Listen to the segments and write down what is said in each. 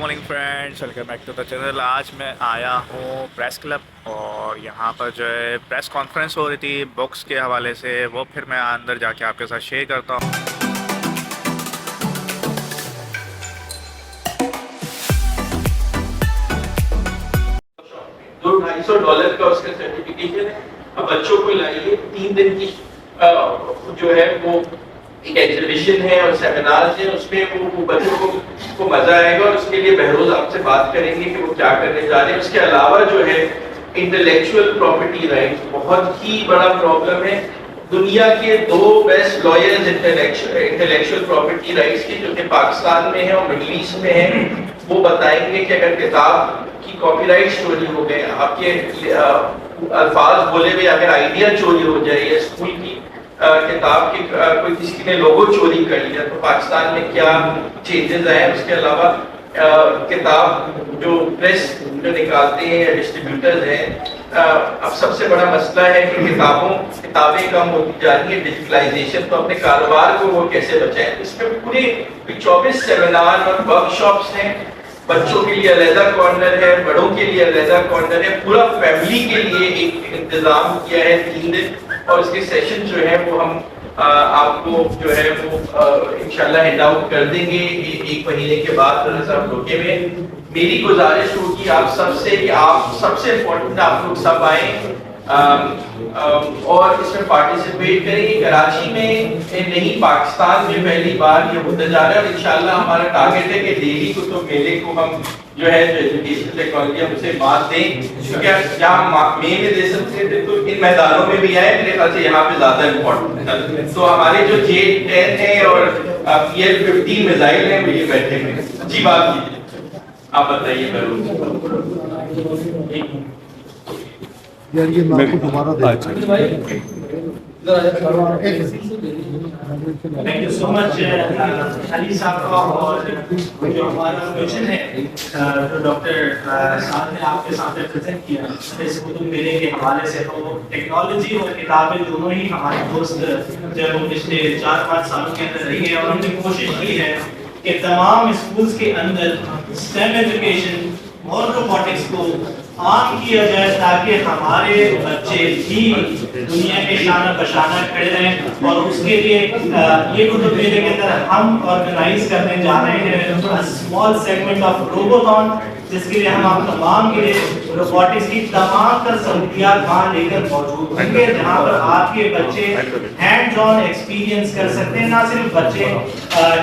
السلام علیکم friends, welcome back to the channel. آج میں آیا ہوں پریس کلب اور یہاں پر جو ہے پریس کانفرنس ہو رہی تھی بکس کے حوالے سے، وہ پھر میں اندر جا کے آپ کے ساتھ شیئر کرتا ہوں۔ 200-250 کا اس کا سرٹیفکیشن ہے۔ اب بچوں کو لائیے 3 دن کی جو ہے وہ ایک ایگزیبیشن ہے اور سیمینارز ہیں، اس میں وہ بچوں کو مزہ آئے گا اور اس کے لیے بہروز آپ سے بات کریں گے کہ وہ کیا کرنے جا رہے ہیں۔ اس کے علاوہ جو ہے انٹلیکچوئل پراپرٹی رائٹس بہت ہی بڑا پرابلم ہے۔ دنیا کے 2 best lawyers intellectual property rights کے جو کہ پاکستان میں ہیں اور مڈل ایسٹ میں ہیں، وہ بتائیں گے کہ اگر کتاب کی کاپی رائٹ چوری ہو گئے، آپ کے الفاظ بولے ہوئے اگر آئیڈیا چوری ہو جائے یا اسکول کی کتاب کی کوئی کسی نے لوگو چوری کر لیا تو پاکستان میں کیا چینجز آئے ہیں۔ اس کے علاوہ کتاب جو پریس جو نکالتے ہیں یا ڈسٹریبیوٹرز ہیں، اب سب سے بڑا مسئلہ ہے کہ کتابیں کم ہوتی جا رہی ہیں، ڈیجیٹلائزیشن، تو اپنے کاروبار کو وہ کیسے بچائیں۔ اس میں پورے 24 سیمینار اور ورک شاپس ہیں۔ بچوں کے لیے علیحدہ کارنر ہے، بڑوں کے لیے علیحدہ کارنر ہے، پورا فیملی کے لیے ایک انتظام کیا ہے 3 دن، اور اس کے سیشن جو ہے وہ ہم آپ کو جو ہے وہ انشاءاللہ ہینڈ آؤٹ کر دیں گے 1 مہینے کے بعد۔ صاحب روکے ہوئے میری گزارش ہوگی آپ سب سے کہ آپ سب سے امپورٹنٹ آپ لوگ سب آئیں اور اس میں پارٹیسپیٹ کریں گے۔ کراچی میں نہیں، پاکستان میں پہلی بار یہ ہوتا جا رہا ہے اور انشاءاللہ ہمارا ٹارگیٹ ہے کہ دہلی کو تو میلے کو ہم جو ہے ایجوکیشن ٹیکنالوجی ہم اسے بات دیں، کیونکہ جہاں مے میں دے سکتے تھے تو ان میدانوں میں بھی آئے، میرے خیال سے یہاں پہ زیادہ امپورٹنٹ ہے۔ تو ہمارے جو J-10 ہیں اور PL-15 میزائل ہیں وہ یہ بیٹھے ہوئے ہیں۔ جی بات کیجیے، آپ بتائیے۔ یار یہ میں آپ کو دوبارہ تھینک یو سو مچ علی صاحب کا، اور جو ہمارا کوشچن ہے جو ڈاکٹر صاحب نے آپ کے سامنے پریزنٹ کیا اس کتب میلے کے حوالے سے، تو ٹیکنالوجی اور کتابیں دونوں ہی ہمارے دوست جو ہے وہ پچھلے 4-5 سالوں کے اندر رہی ہے، اور ہم نے کوشش کی ہے کہ تمام اسکولز کے اندر STEM ایجوکیشن اور روبوٹکس کو عام کیا جائے تاکہ ہمارے بچے بھی دنیا کے شانہ بشانہ کھڑے رہیں۔ اور اس کے لیے یہ کتب میلے کے اندر ہم آرگنائز کرنے جا رہے ہیں اسمال سیگمنٹ آف روبوتھون، جس کے لیے ہم آپ تمام کے لیے روبوٹکس کی تمام تر سہولیات وہاں لے کر موجود ہوں گے، جہاں پر آپ کے بچے ہینڈ آن ایکسپیرینس کر سکتے ہیں۔ نہ صرف بچے،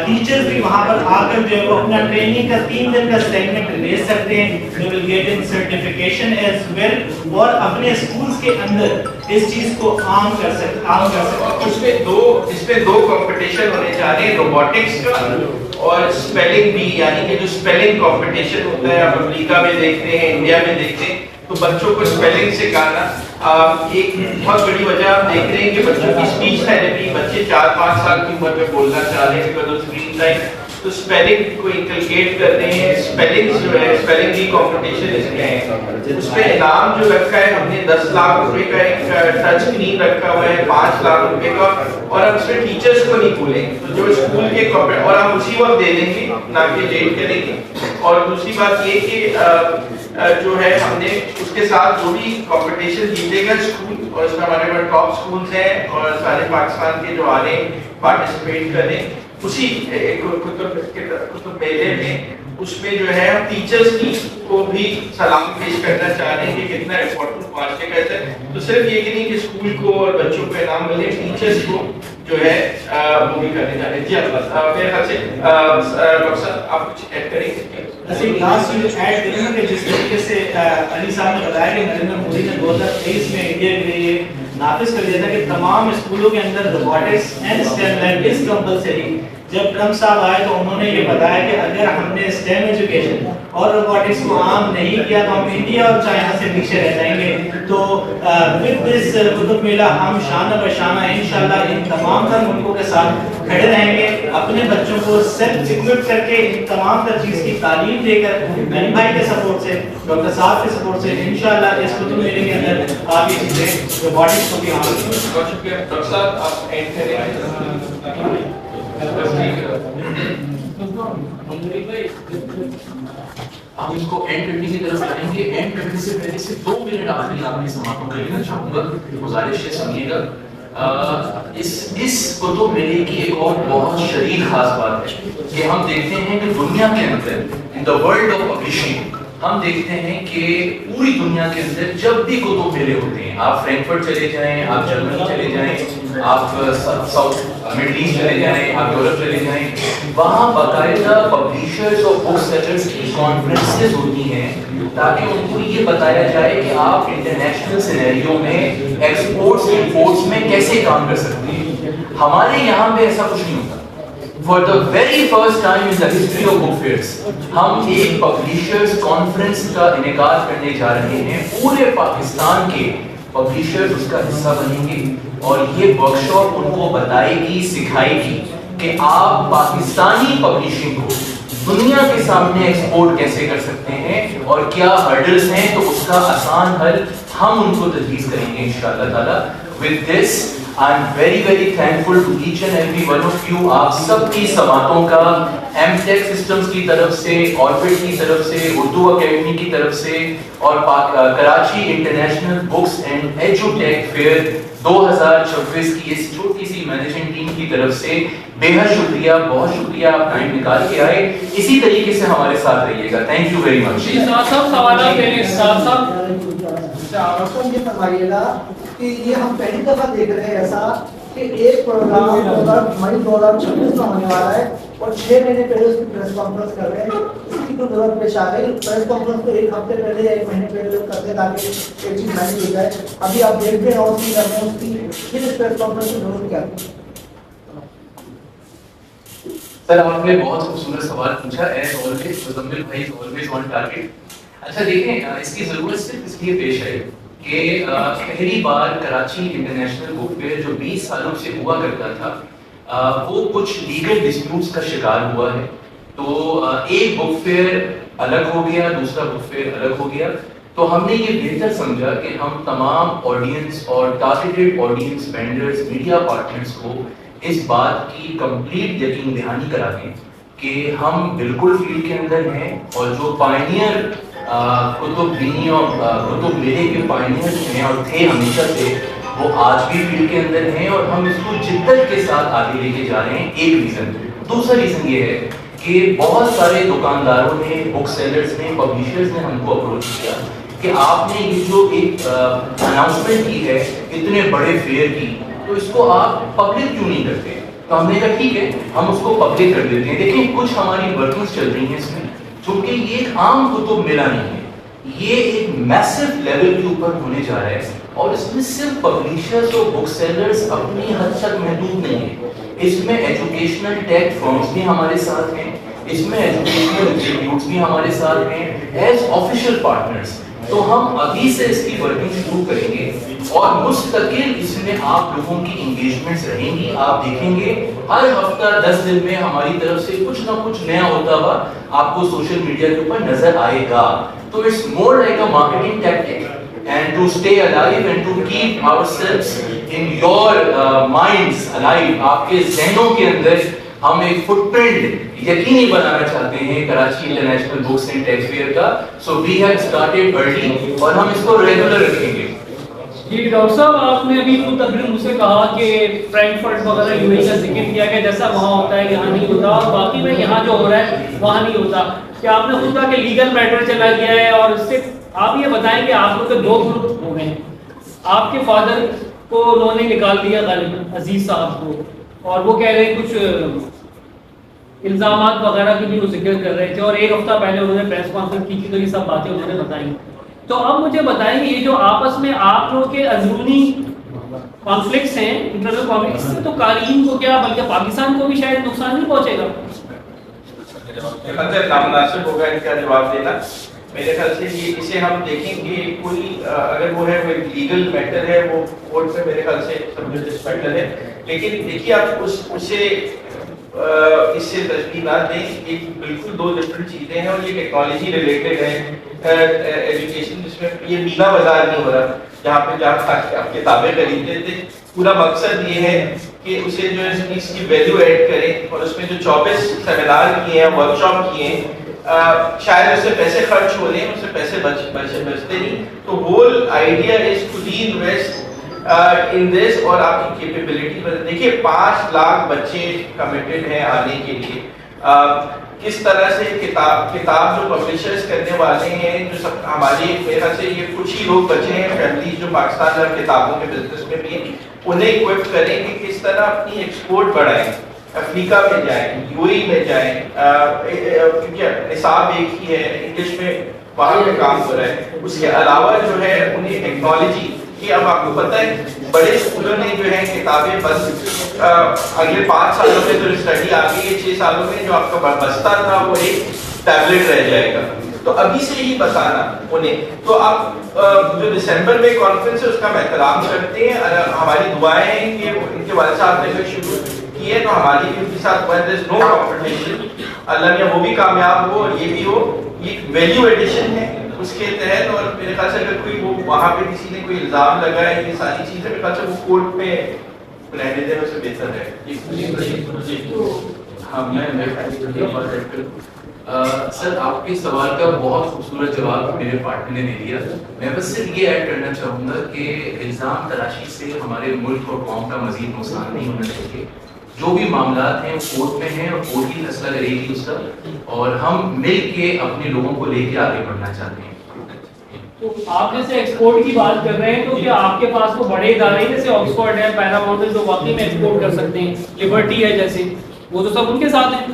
ٹیچر بھی وہاں پر آ کر جو ہے وہ اپنا ٹریننگ کا 3 دن کا سیگمنٹ لے سکتے ہیں، they will get in certification as well، اور اپنے اسکولز کے اندر اس چیز کو عام کر سکتے۔ اس میں 2 کمپٹیشن ہونے جا رہے ہیں، روبوٹکس کا اور اسپیلنگ بھی، یعنی کہ جو اسپیلنگ کمپٹیشن ہوتا ہے آپ امریکہ میں دیکھتے ہیں، انڈیا میں دیکھتے ہیں، تو بچوں کو اسپیلنگ سکھانا ایک بہت بڑی وجہ آپ دیکھ رہے ہیں کہ بچوں کی اسپیچ تھیراپی، بچے 4-5 سال کی عمر میں بولنا چاہ رہے ہیں بیکاز آف اسکرین ٹائم، تو اسپیلنگ کو انکلکیٹ کر رہے ہیں۔ اسپیلنگ جو ہے، اسپیلنگ کی کمپٹیشن اس میں ہے، اس میں انعام جو رکھا ہے ہم نے 10 لاکھ روپے کا ایک ٹچ اسکرین رکھا ہوا ہے، 5 لاکھ روپے کا، اور ہم اس میں ٹیچرز کو نہیں بھولیں گے، تو جو اسکول کے اور ہم اسی وقت دے دیں گے نہ کہ لیٹ کریں گے۔ اور دوسری بات یہ کہ جو ہے ہم نے اس کے ساتھ جو بھی کمپٹیشن جیتے گا اسکول، اور اس میں ہمارے پاس ٹاپ اسکولز ہیں اور سارے پاکستان کے جو آ رہے ہیں پارٹیسپیٹ کر رہے ہیں اسی کتب میلے میں، اس میں جو ہے ہم ٹیچرز کی کو بھی سلام پیش کرنا چاہ رہے ہیں کہ کتنا امپورٹنٹ معاشرے کا ہے۔ تو صرف یہ کہ نہیں کہ اسکول کو اور بچوں کو انعام ملے، ٹیچرز کو جو ہے وہ بھی کرنے جا رہے ہیں۔ جی میرے خیال سے ڈاکٹر صاحب آپ کچھ ایڈ کریں گے؟ لاسٹ میں ایڈ کریں گے کہ جس طریقے سے علی صاحب نے بتایا کہ نریندر مودی نے 2023 میں انڈیا کے لیے نافذ کر دیا تھا کہ تمام اسکولوں کے اندر robotics and STEM language compulsory. جب ٹرمپ صاحب آئے تو انہوں نے یہ بتایا کہ اگر ہم نے STEM ایجوکیشن اور روبوٹکس کو عام نہیں کیا تو ہم انڈیا اور چائنا سے پیچھے رہ جائیں گے۔ تو with this کتب میلہ ہم شانہ بشانہ انشاءاللہ ان تمام تر ملکوں کے ساتھ کھڑے رہیں گے، اپنے بچوں کو سیلف ایکوپ کر کے ان تمام تر چیز کی تعلیم دے کر میری بھائی کے سپورٹ سے، ڈاکٹر صاحب کے سپورٹ سے انشاءاللہ اس کتب میلے کے اندر آپ یہ چیزیں روبوٹکس کو بھی عام کریں گے۔ بہت شکریہ ڈاکٹر صاحب، آپ اینڈ کریں۔ ہم اس کو اینڈ کرنے کی طرف جائیں گے. اینڈ کرنے سے پہلے سے 2 منٹ آخری آپ کی سماعتوں کا لینا چاہوں گا. گزارش ہے سنیے گا. اس کتب میلے کی ایک اور بہت شدید خاص بات ہے کہ ہم دیکھتے ہیں کہ دنیا کے اندر ان دا ورلڈ آف پبلشنگ ہم دیکھتے ہیں کہ پوری دنیا کے اندر جب بھی کتب میلے ہوتے ہیں, آپ فرینکفرٹ چلے جائیں, آپ جرمنی چلے جائیں, آپ ساؤتھ مڈل ایسٹ چلے جائیں, آپ یورپ چلے جائیں, وہاں باقاعدہ پبلیشرز اور بک سیلرز کی کانفرنسز ہوتی ہیں تاکہ ان کو یہ بتایا جائے کہ آپ انٹرنیشنل سینیریو میں ایکسپورٹس امپورٹس میں کیسے کام کر سکتے ہیں. ہمارے یہاں پہ ایسا کچھ نہیں ہوتا. For the very first time in the history of book fairs, ہم ایک پبلیشرز کانفرنس کا انعقاد کرنے جا رہے ہیں. پورے پاکستان کے پبلیشرز اس کا حصہ بنیں گے اور یہ ورک شاپ ان کو بتائے گی, سکھائے گی کہ آپ پاکستانی پبلیشنگ کو دنیا کے سامنے ایکسپورٹ کیسے کر سکتے ہیں اور کیا ہرڈلز ہیں. تو اس کا آسان حل ہم ان کو تجویز کریں گے انشاءاللہ تعالی. With this, I am very very thankful to each and every one of you. آپ سب کی سماعتوں کا ایم ٹیک سسٹمز کی طرف سے, آربٹ کی طرف سے, اردو اکیڈمی کی طرف سے اور کراچی انٹرنیشنل بکس اینڈ ایجو ٹیک فیئر 2026 کی اس چھوٹی سی مینیجنگ ٹیم کی طرف سے بے حد شکریہ. بہت شکریہ, آپ ٹائم نکال کے آئے. اسی طریقے سے ہمارے ساتھ رہیے گا. Thank you very much. صاحب سوالات کے لیے صاحب یہ فرمائیے گا کہ یہ ہم پہلی دفعہ دیکھ رہے ہیں ایسا کہ ایک پروگرام مئی 2026 میں ہونے والا ہے اور 6 مہینے پہلے اس کی پریس کانفرنس کر رہے ہیں. اس کی کوئی ضرورت پیش آ گئی. پریس کانفرنس کو 1 ہفتے پہلے یا 1 مہینے پہلے کرتے تاکہ ایک چیز مینیج ہو جائے. ابھی آپ دیکھتے ہیں اور اس کی کرتے ہیں اس کی پھر اس پریس کانفرنس کی ضرورت کیا تھی؟ سر آپ نے بہت خوبصورت سوال پوچھا. ایز آلویز مزمل بھائی از آلویز آن ٹارگیٹ. اچھا دیکھیں, اس کی ضرورت صرف اس لیے پیش آئی کہ پہلی بار کراچی انٹرنیشنل بک فیئر جو 20 سالوں سے ہوا کرتا تھا وہ کچھ لیگل ڈسپیوٹس کا شکار ہوا ہے. تو ایک بک فیئر الگ ہو گیا, دوسرا بک فیئر الگ ہو گیا. تو ہم نے یہ بہتر سمجھا کہ ہم تمام آڈینس اور targeted audience vendors, media partners کو اس بات کی کمپلیٹ یقین دہانی کرا دیں کہ ہم بالکل فیلڈ کے اندر ہیں اور جو پائنیئر کتب بینی اور کتب میلے کے پائنیئر ہیں اور تھے ہمیشہ سے, وہ آج بھی فیلڈ کے اندر ہیں اور ہم اس کو جدت کے ساتھ آگے لے کے جا رہے ہیں. ایک ریزن. دوسرا ریزن یہ ہے کہ بہت سارے دکانداروں نے, بک سیلرز نے, پبلیشرز نے ہم کو اپروچ کیا کہ آپ نے یہ جو ایک اناؤنسمنٹ کی ہے اتنے بڑے فیئر کی, تو اس کو آپ پبلک کیوں نہیں کرتے. تو ہم نے کہا ٹھیک ہے, ہم اس کو پبلک کر دیتے ہیں. دیکھیں کچھ ہماری ورکنگز چل رہی ہیں اس میں, چونکہ یہ ایک عام کتب میلہ نہیں ہے, یہ ایک میسو لیول کے اوپر ہونے جا رہا ہے اور اس میں صرف پبلیشرز اور بک سیلرز اپنی حد تک محدود نہیں ہیں. اس میں ایجوکیشنل ٹیک فرمز بھی ہمارے ساتھ ہیں, اس میں ایجوکیشنل انسٹیٹیوٹس بھی ہمارے ساتھ ہیں ایز آفیشیل پارٹنرز. تو ہم ابھی سے اس کی ورکنگ شروع کریں گے اور مستقل اس میں آپ لوگوں کی انگیجمنٹس رہیں گی. آپ دیکھیں گے ہر ہفتہ 10 دن میں ہماری طرف سے کچھ نہ کچھ نیا ہوتا ہوا آپ کو سوشل میڈیا کے اوپر نظر آئے گا. تو it's more like a marketing tactic and to stay alive and to keep ourselves in your minds alive. آپ کے ذہنوں کے اندر ہم ایک فٹ پرنٹ یقینی بنانا چاہتے ہیں Karachi international books and tech fair کا. So we have started early اور ہم اس کو ریگولر رکھیں گے. جی ڈاکٹر صاحب, آپ نے ابھی خود تقریباً مجھ سے کہا کہ فرینکفرٹ وغیرہ یو اے کا ذکر کیا کہ جیسا وہاں ہوتا ہے یہاں نہیں ہوتا, اور باقی میں یہاں جو ہو رہا ہے وہاں نہیں ہوتا. کہ آپ نے خود کہا کہ لیگل میٹر چلا گیا ہے, اور اس سے آپ یہ بتائیں کہ آپ لوگ کے 2 گروپ ہو گئے ہیں. آپ کے فادر کو انہوں نے نکال دیا غالباً عزیز صاحب کو, اور وہ کہہ رہے ہیں کچھ الزامات وغیرہ کی بھی وہ ذکر کر رہے تھے, اور 1 ہفتہ پہلے انہوں نے پریس کانفرنس کی تھی تو یہ سب باتیں انہوں نے بتائی. تو اب مجھے بتائیں کہ یہ جو آپس میں آپ لوگ کے اندرونی کانفلکٹس ہیں, انٹرنل کانفلکٹس, سے تو قارئین کو کیا بلکہ پاکستان کو بھی شاید نقصان نہیں پہنچے گا؟ نامناسب ہوگا ان کا جواب دینا. میرے خیال سے یہ اسے ہم دیکھیں گے, کوئی اگر وہ ہے کوئی لیگل میٹر ہے وہ کورٹ میں میرے خیال سے سبجیکٹ میٹر ہے. لیکن دیکھیے آپ اسے اس سے تشبیہ نہ دیں, یہ بالکل 2 ڈفرینٹ چیزیں ہیں اور یہ ٹیکنالوجی ریلیٹڈ ہے. ایجوکیشن جس میں یہ مینا بازار نہیں ہو رہا جہاں آپ کتابیں خریدتے تھے. پورا مقصد یہ ہے کہ اسے جو ہے اس کی ویلیو ایڈ کریں, اور اس میں جو 24 سیمینار کیے ہیں, ورک شاپ کیے ہیں, شاید اس سے پیسے خرچ ہو رہے ہیں, اس سے پیسے بچتے نہیں. تو whole idea is to reinvest in this, اور آپ کی کیپیبلٹی پر دیکھیے 5 لاکھ بچے کمیٹڈ ہیں آنے کے لیے. کس طرح سے کتاب جو پبلشرز کرنے والے ہیں, جو سب ہماری میرے خیال سے یہ کچھ ہی لوگ بچے ہیں فیملیز جو پاکستان میں کتابوں کے بزنس میں بھی ہیں, انہیں اکوپ کریں کہ کس طرح اپنی ایکسپورٹ بڑھائیں, افریقہ میں جائیں, یو اے میں جائیں, کیونکہ نصاب ایک ہی ہے, انگلش میں وہاں پہ کام ہو رہا ہے. اس کے علاوہ جو ہے انہیں ٹیکنالوجی کی, اب آپ کو پتہ ہے بڑے اسکولوں نے جو ہے کتابیں بس اگلے 5 سالوں میں جو اسٹڈی آ گئی ہے, 6 سالوں میں جو آپ کا بستا تھا وہ ایک ٹیبلٹ رہ جائے گا. تو ابھی سے ہی بتانا انہیں. تو اب جو دسمبر میں کانفرنس ہے اس کا ہم احترام کرتے ہیں, ہماری دعائیں ہیں کہ ان کے والد صاحب نے جو شروع کی ہے تو ہماری بھی ان کے ساتھ نو کمپٹیشن, اللہ نے وہ بھی کامیاب ہو اور یہ بھی ہو. یہ ویلیو ایڈیشن ہے اس کے تحت, اور میرے خیال سے اگر کوئی وہ وہاں پہ کسی نے کوئی الزام لگا ہے یہ ساری چیزیں, میرے خیال سے وہ کورٹ میں رہنے دیں اس سے بہتر ہے. ہاں میں سر آپ کے سوال کا بہت خوبصورت جواب میرے پارٹنر نے دے دیا. میں بس صرف یہ ایڈ کرنا چاہوں گا کہ الزام تراشی سے ہمارے ملک اور قوم کا مزید نقصان نہیں ہونا چاہیے. جو بھی معاملات ہیں وہ کورٹ میں ہیں اور کورٹ ہی فیصلہ کرے گی اس کا, اور ہم مل کے اپنے لوگوں کو لے کے آگے بڑھنا چاہتے ہیں. تو آپ جیسے ایکسپورٹ کی بات کر رہے ہیں تو کیا آپ کے پاس کو بڑے ادارے ہیں جیسے آکسفورڈ ہے, پیراماؤنٹ ہے, جو واقعی میں ایکسپورٹ کر سکتے ہیں, لبرٹی ہے جیسے, وہ تو سب ان کے ساتھ ہیں؟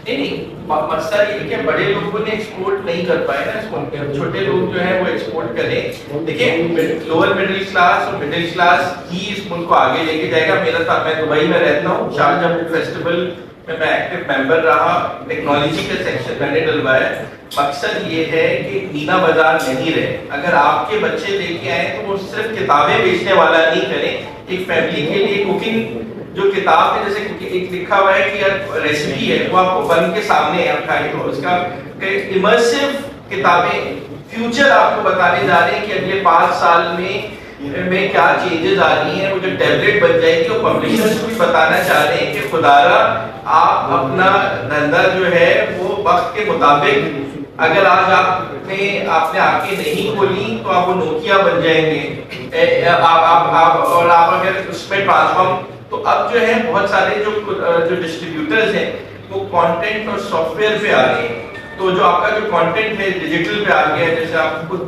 نہیں, مسئلہ یہ کہ بڑے لوگوں نے ایکسپورٹ نہیں کر پائے نا اس ملک میں, چھوٹے لوگ جو ہیں وہ ایکسپورٹ کریں. دیکھیں لوور مڈل کلاس اور مڈل کلاس ہی اس ملک کو آگے لے کے جائے گا. میں دبئی میں رہتا ہوں, شارجہ بک فیسٹیول میں ایکٹیو ممبر رہا, ٹیکنالوجی کا سیکشن میں نے ڈلوایا. مقصد یہ ہے کہ مینا بازار نہیں رہے. اگر آپ کے بچے لے کے آئے تو وہ صرف کتابیں بیچنے والا نہیں کریں. ایک فیملی کے لیے کوکنگ جو کتاب ہے, جیسے ایک لکھا ہوا ہے کہ ریسیپی ہے وہ آپ کو بن کے سامنے ہے, آپ کھائیں تو اس کا امرسیو کتابیں فیوچر آپ کو بتانے جا رہے ہیں کہ اگلے 5 سال میں کیا چینجز آ رہی ہیں. وہ جو ٹیبلٹ بن جائے گی, وہ پبلشرز کو بھی بتانا چاہ رہے ہیں کہ خدارا آپ اپنا دھندا جو ہے وہ وقت کے مطابق, اگر آج آپ نے آنکھیں نہیں کھولی تو آپ وہ نوکیا بن جائیں گے, اور آپ اگر اس میں ٹرانسفارم. تو اب جو ہے بہت سارے جو ڈسٹریبیوٹرز ہیں وہ کانٹینٹ اور سافٹ ویئر پہ آ رہے ہیں. تو جو آپ کا جو کانٹینٹ ہے ڈیجیٹل پہ آ گیا ہے, جیسے آپ خود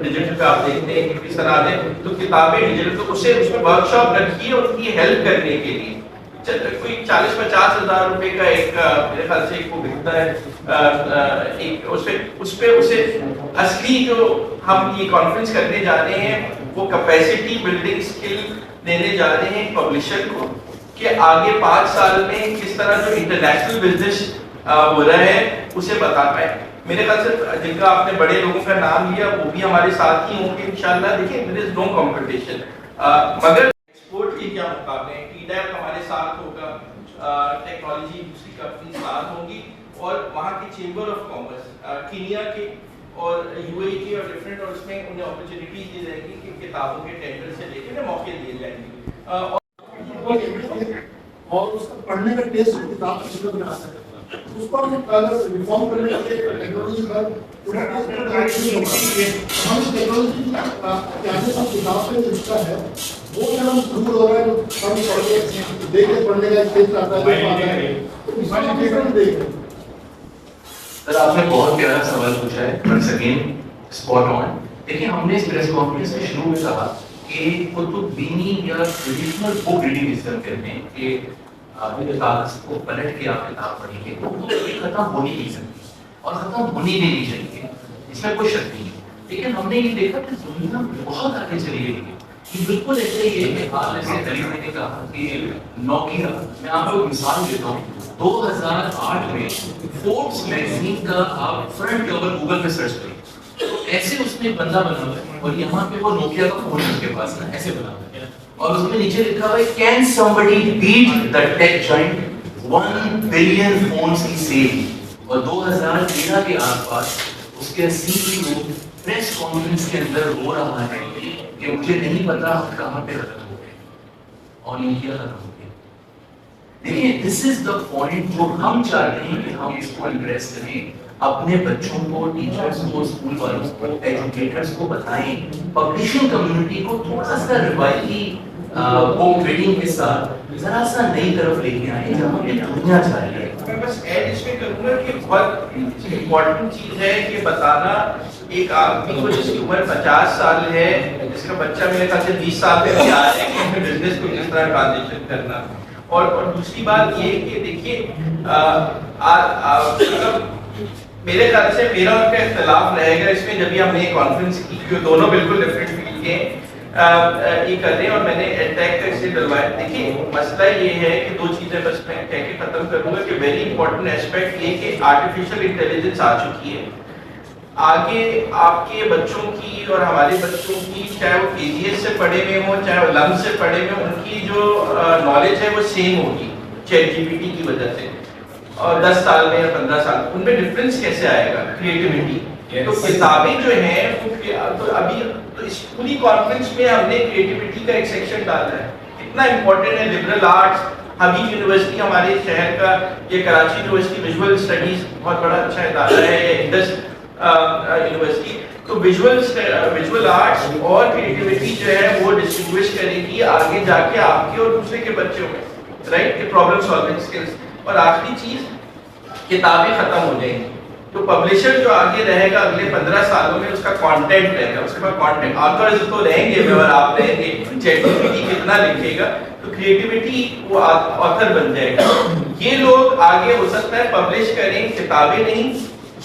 ڈیجیٹل پہ آپ دیکھتے ہیں کہ کس طرح دیں تو کتابیں ڈیجیٹل, تو اسے اس میں ورک شاپ رکھیے ان کی ہیلپ کرنے کے لیے. کوئی 40-50 ہزار روپے کا ایک میرے خیال سے ایک وہ بکتا ہے, اس پہ اسے اصلی جو ہم یہ کانفرنس کرنے جا رہے ہیں وہ کیپیسٹی بلڈنگ اسکل دینے جا رہے ہیں پبلشر کو, کہ آگے 5 سال میں کس طرح جو انٹرنیشنل بزنس ہو رہا ہے اسے بتا پائے. میرے خیال سے جن کا آپ نے بڑے لوگوں کا نام لیا وہ بھی ہمارے ساتھ ہی ہوں گے انشاءاللہ. دیکھیں there is no competition, مگر ایکسپورٹ کے کیا مقابلے ہیں. ٹی ڈیپ ہمارے ساتھ ہوگا, ٹیکنالوجی دوسری کمپنی ساتھ ہوں گی, اور وہاں کی چیمبر آف کامرس کینیا کے اور یو اے کے اور ڈفرینٹ, اور اس میں انہیں اپرچونیٹیز دی جائیں گی کہ کتابوں کے ٹینڈر سے لے کے موقع دیے جائیں گے, اور اس کا پڑھنے کا ٹیسٹ کتاب کی شکل میں آ سکتا ہے. اس کو ہم ریفارم کرنے کے لیے ٹیکنالوجی پر ہم اس ٹیکنالوجی کہنے کا کتاب میں حصہ ہے وہ جو ہم دور ہو رہا ہے, ہم دیکھ کے پڑھنے کا ایک ٹیسٹ آتا ہے. سر آپ نے بہت پیارا سوال پوچھا ہے, ونس اگین اسپاٹ آن. دیکھیں ہم نے اس پریس کانفرنس کے شروع میں کہا کہ کتب بینی یا ٹریڈیشنل بک ریڈنگ جس طرح کہتے ہیں کہ کاغذ کو پلٹ کے آپ کتاب پڑھیں گے تو ختم ہونی نہیں سکتی اور ختم ہونی بھی نہیں چاہیے, اس میں کوئی شک نہیں ہے. لیکن ہم نے یہ دیکھا کہ دنیا بہت آگے چلی گئی ہے. یہ بالکل ایسے ہی ہے کہ آپ جیسے دلیل نے کہا کہ نوکیا, میں آپ کو مثال دیتا ہوں, 2008 میں فوربس میگزین کا آپ فرنٹ کور گوگل پہ سرچ کریں تو ایسے اس میں بندہ بنا ہوا ہے, اور یہاں پہ وہ نوکیا کا فون ہے اس کے پاس نا, ایسے بنا ہوا ہے, اور اس میں نیچے لکھا ہوا ہے can somebody beat the tech giant 1 billion phones کی سیل. اور 2013 کے آس پاس اس کے CEO پریس کانفرنس کے اندر رو رہا ہے کہ مجھے نہیں پتا کہاں پہ ختم ہو گئے اور نوکیا ختم ہو گیا. دیکھیں دس از دا پوائنٹ جو ہم چاہتے ہیں کہ ہم اس کو ایڈریس کریں. اپنے بچوں کو، ٹیچرز کو، اسکول والوں کو، ایجوکیٹرز کو بتائیں، پبلشنگ کمیونٹی کو تھوڑا سا روایتی بک ریڈنگ کے ساتھ ذرا سا نئی طرف لے کے آئیں جہاں یہ دنیا چاہیے. میں بس ایڈ اس میں کروں گا کہ بہت امپورٹنٹ چیز ہے کہ بتانا ایک آدمی کو جس کی عمر 50 سال ہے، جس کا بچہ میرے خیال سے 20 سال پہ تیار ہے کہ بزنس کو کس طرح ٹرانزیکشن کرنا. اور دوسری بات یہ کہ دیکھیے میرے خیال سے میرا ان کا اختلاف رہے گا اس میں جب بھی ہم نے کانفرنس کی جو دونوں بالکل ڈفرینٹ فیلڈ کے یہ کر رہے ہیں اور میں نے اٹیک کا اسے ڈلوایا. دیکھیے مسئلہ یہ ہے کہ دو چیزیں بس میں کہہ کے ختم کروں گا کہ ویری امپورٹنٹ ایسپیکٹ یہ کہ آرٹیفیشیل انٹیلیجنس آ چکی ہے. آگے آپ کے بچوں کی اور ہمارے بچوں کی چاہے وہ KGS سے پڑھے ہوئے ہوں چاہے وہ لم سے پڑھے ہوئے ہوں، ان کی جو نالج ہے وہ سیم ہوگی چیٹ GPT کی وجہ سے. اور 10 سال میں یا 15 سال ان میں ڈفرینس کیسے آئے گا؟ کریٹیوٹی. تو کتابیں جو ہیں وہ ابھی اس پوری کانفرنس میں ہم نے کریٹیوٹی کا ایک سیکشن ڈالا ہے. اتنا امپورٹنٹ ہے. لبرل آرٹس، حبیب یونیورسٹی ہمارے شہر کا، یہ کراچی یونیورسٹی ویژول اسٹڈیز بہت بڑا اچھا ادارہ ہے، یہ انڈس یونیورسٹی. تو ویژول آرٹس اور کریٹیوٹی جو ہے وہ ڈسٹنگوش کرے گی آگے جا کے آپ کے اور دوسرے کے بچوں میں، رائٹ، کہ پرابلم سالونگ اسکلس. اور آخری چیز، کتابیں ختم ہو جائیں گی. تو پبلشر جو آگے رہے گا اگلے 15 سالوں میں اس کا کانٹینٹ رہے گا، اس کے پاس کانٹینٹ آتھرز تو رہیں گے اور آپ رہیں گے. چیٹ GPT کتنا لکھے گا تو کریٹیوٹی وہ آتھر بن جائے گا. یہ لوگ آگے ہو سکتا ہے پبلش کریں کتابیں نہیں،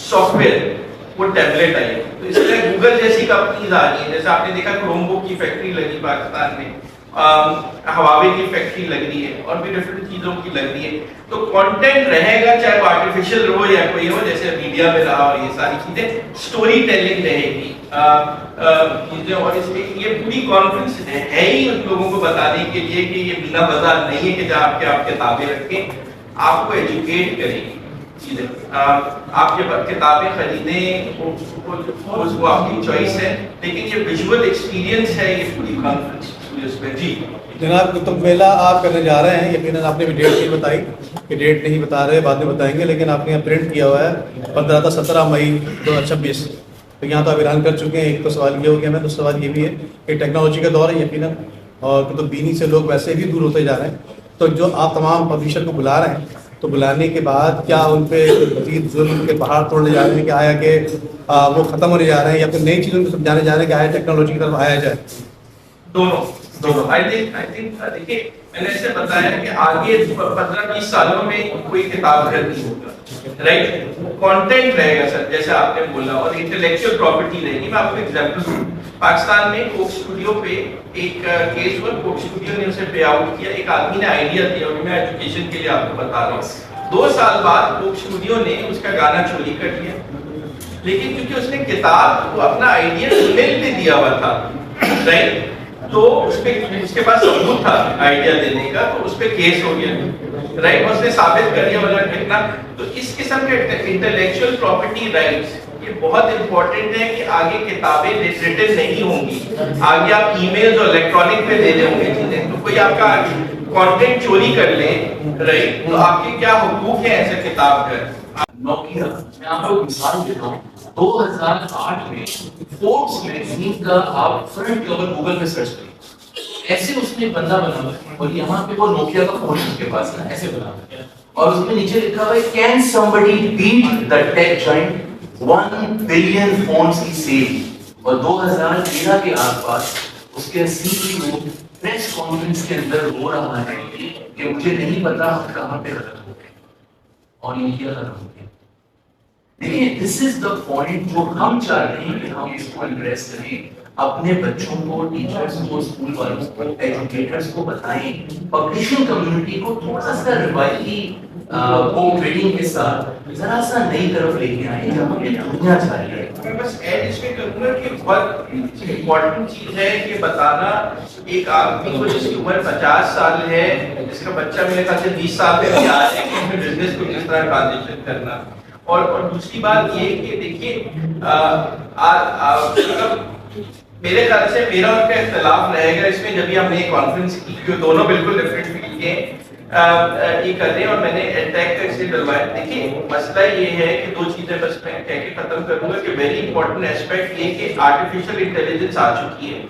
سافٹ ویئر، وہ ٹیبلٹ آئی. تو اس لیے گوگل جیسی کمپنیز آ رہی ہیں، جیسے آپ نے دیکھا کروم بک کی فیکٹری لگی پاکستان میں، ہواوے کی فیکٹری لگ رہی ہے، اور بھی ڈفرینٹ چیزوں کی لگ رہی ہے. تو کانٹینٹ رہے گا چاہے وہ آرٹیفیشل ہو یا کوئی ہو، جیسے میڈیا میں رہا، اور یہ ساری چیزیں اسٹوری ٹیلنگ رہے گی چیزیں. اور اس میں یہ پوری کانفرنس ہے ہی ان لوگوں کو بتانے کے لیے کہ یہ مینا بازار نہیں ہے کہ جہاں آپ کتابیں رکھیں، آپ کو ایجوکیٹ کرے گی چیزیں. آپ یہ کتابیں خریدیں وہ آپ کی چوائس ہے، لیکن یہ ویژول ایکسپیرینس ہے یہ پوری کانفرنس. جی جناب، کتب میلہ آپ کرنے جا رہے ہیں، یقیناً آپ نے بھی ڈیٹ نہیں بتائی کہ ڈیٹ نہیں بتا رہے، بعد میں بتائیں گے، لیکن آپ نے یہاں پرنٹ کیا ہوا ہے 15 تا 17 مئی 2026. تو یہاں تو آپ اعلان کر چکے ہیں. ایک تو سوال یہ ہو گیا، میں دوسرا سوال یہ بھی ہے کہ ٹیکنالوجی کا دور ہے یقیناً، اور کتب بینی سے لوگ ویسے بھی دور ہوتے جا رہے ہیں. تو جو آپ تمام پبلشر کو بلا رہے ہیں، تو بلانے کے بعد کیا ان پہ مزید ظلم کے پہاڑ توڑنے جا رہے ہیں کہ آیا کہ وہ ختم ہونے جا رہے ہیں، یا پھر نئی چیزوں کو سمجھانے جا رہے ہیں کہ آیا ٹیکنالوجی کی طرف آیا جائے؟ دونوں. دیکھیے میں نے اسے بتایا کہ آگے 15-20 سالوں میں کوئی کتاب گھر نہیں ہوگا، رائٹ. کانٹینٹ رہے گا سر جیسے آپ نے بولا، اور انٹلیکچوئل پراپرٹی رہے گی. میں آپ کو ایگزامپل دوں. پاکستان میں کوک اسٹوڈیو پہ ایک کیس ہوا، کوک اسٹوڈیو نے اسے پے آؤٹ کیا. ایک آدمی نے آئیڈیا دیا، اور میں ایجوکیشن کے لیے آپ کو بتا رہا ہوں. 2 سال بعد کوک اسٹوڈیو نے اس کا گانا چوری کر لیا، لیکن کیونکہ اس نے کتاب کو اپنا آئیڈیا ای میل پہ دیا ہوا تھا، رائٹ، تو اس کے پاس ثبوت تھا آئیڈیا دینے کا، تو اس پہ کیس ہو گیا، رائٹ. اس نے ثابت کر دیا والا کتنا. تو اس قسم کے انٹلیکچوئل پراپرٹی رائٹس یہ بہت امپورٹنٹ ہے کہ آگے کتابیں ریٹن نہیں ہوں گی، آگے آپ ای میلز اور الیکٹرانک پہ دے دیں ہوں گے چیزیں. تو کوئی آپ کا کانٹینٹ چوری کر لے، رائٹ، تو آپ کے کیا حقوق ہیں ایسے کتاب کا. نوکیا، میں آپ کو مثال دیتا ہوں. 2008 میں فوربس میگزین کا آپ فرنٹ کور گوگل میں سرچ کریں، ایسے اس میں بندہ بنا ہوا ہے، اور یہاں پہ وہ نوکیا کا فون اس کے پاس ہے، ایسے بنا ہوا ہے، اور اس میں نیچے لکھا ہوا ہے can somebody beat the tech giant 1 billion phones کی سیل. اور 2013 کے آس پاس اس کے CEO پریس کانفرنس کے اندر ہو رہا ہے کہ مجھے نہیں پتا ہم کہاں پہ غلط ہو گئے اور نوکیا ختم ہو گیا. دیکھیے دس از دا پوائنٹ جو ہم چاہ رہے ہیں کہ ہم اس کو ایڈریس کریں. اپنے بچوں کو، ٹیچرز کو، اسکول والوں کو، ایجوکیٹرز کو بتائیں، پبلشنگ کمیونٹی کو تھوڑا سا روایتی بک ریڈنگ کے ساتھ ذرا سا نئی طرف لے کے آئیں جہاں یہ دنیا چاہیے. میں بس ایڈ اس میں کروں گا کہ بہت امپورٹنٹ چیز ہے کہ بتانا ایک آدمی کو جس کی عمر 50 سال ہے، جس کا بچہ میرے خیال سے 20 سال پہ تیار ہے کہ بزنس کو کس طرح ٹرانزیکشن کرنا. اور دوسری بات یہ کہ دیکھیے میرے خیال سے میرا ان کا اختلاف رہے گا اس میں جب بھی ہم نے کانفرنس کی جو دونوں بالکل ڈفرینٹ فیلڈ کے یہ کر رہے ہیں اور میں نے اٹیک کا اسے ڈلوایا. دیکھیے مسئلہ یہ ہے کہ دو چیزیں بس میں کہہ کے ختم کروں گا کہ ویری امپورٹنٹ ایسپیکٹ یہ کہ آرٹیفیشل انٹیلیجنس آ چکی ہے.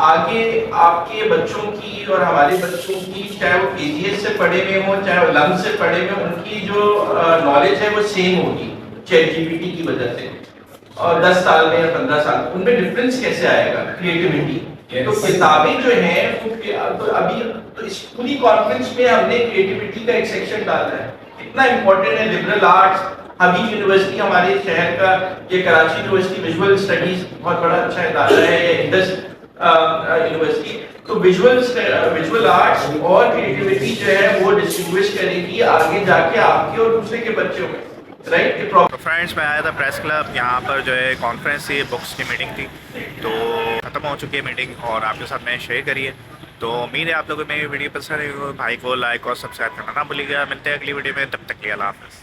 آگے آپ کے بچوں کی اور ہمارے بچوں کی چاہے وہ کے جی ایس سے پڑھے ہوئے ہوں چاہے وہ لنگ سے پڑھے ہوئے ہوں ان کی جو نالج ہے وہ سیم ہوگی چیٹ جی پی ٹی کی وجہ سے. اور 10 سال میں یا 15 سال ان میں ڈفرینس کیسے آئے گا کریٹیوٹی. تو کتابیں جو ہیں ابھی تو اس پوری کانفرنس میں ہم نے کریٹیوٹی کا ایک سیکشن ڈالا ہے. اتنا امپورٹنٹ ہے لبرل آرٹس. حبیب یونیورسٹی ہمارے شہر کا, یہ کراچی یونیورسٹی ویژول اسٹڈیز بہت بڑا اچھا ادارہ ہے, یہ انڈس یونیورسٹی. تو ویژول آرٹس اور کریٹیوٹی جو ہے وہ ڈسٹنگوش کرے گی آگے جا کے آپ کے اور دوسرے کے بچوں میں. تو فرینڈس میں آیا تھا پریس کلب, یہاں پر جو ہے کانفرنس تھی, بکس کی میٹنگ تھی, تو ختم ہو چکی ہے میٹنگ اور آپ کے ساتھ میں شیئر کری ہے. تو امید ہے آپ لوگوں کو میری ویڈیو پسند ہے. بھائی کو لائک اور سبسکرائب کرنا نہ بھولیے گا. ملتے ہیں اگلی ویڈیو میں, تب تک کے لیے اللہ حافظ.